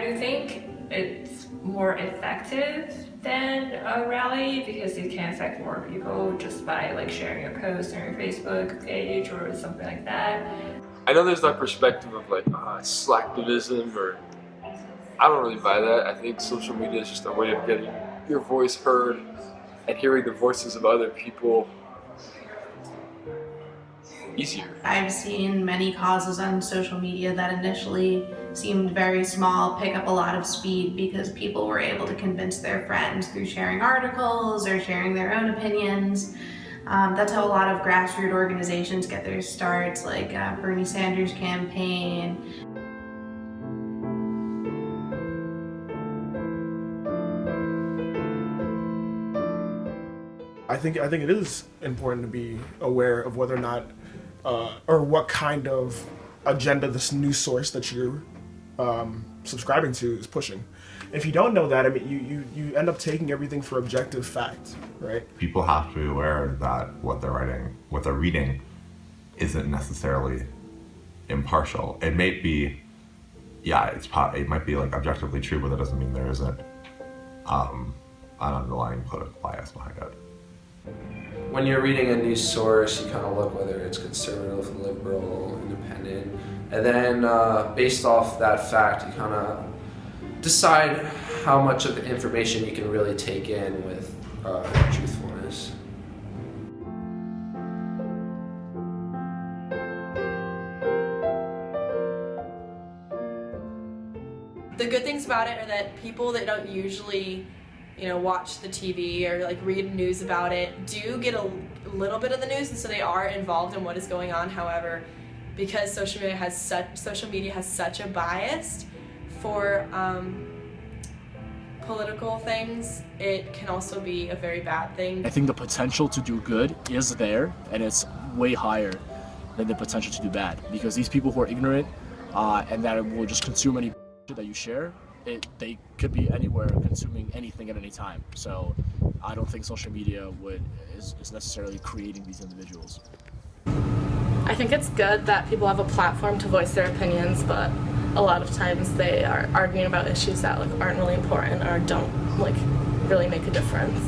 do think it's more effective than a rally because it can affect more people just by like sharing a post on your Facebook page or something like that. I know there's that perspective of like slacktivism, or I don't really buy that. I think social media is just a way of getting your voice heard and hearing the voices of other people easier. I've seen many causes on social media that initially seemed very small pick up a lot of speed because people were able to convince their friends through sharing articles or sharing their own opinions. That's how a lot of grassroots organizations get their starts, like Bernie Sanders' campaign. I think it is important to be aware of whether or not or what kind of agenda this news source that you're subscribing to is pushing. If you don't know that, I mean, you end up taking everything for objective fact, right? People have to be aware that what they're reading, isn't necessarily impartial. It may be, it might be like objectively true, but that doesn't mean there isn't an underlying political bias behind it. When you're reading a news source, you kind of look whether it's conservative, liberal, independent, and then based off that fact, you kind of decide how much of the information you can really take in with truthfulness. The good things about it are that people that don't usually watch the TV or like read news about it do get a little bit of the news, and so they are involved in what is going on. However, because social media has such a bias for political things, it can also be a very bad thing. I think the potential to do good is there, and it's way higher than the potential to do bad, because these people who are ignorant and that will just consume any that you share, they could be anywhere consuming anything at any time. So I don't think social media is necessarily creating these individuals. I think it's good that people have a platform to voice their opinions, but a lot of times they are arguing about issues that aren't really important or don't really make a difference.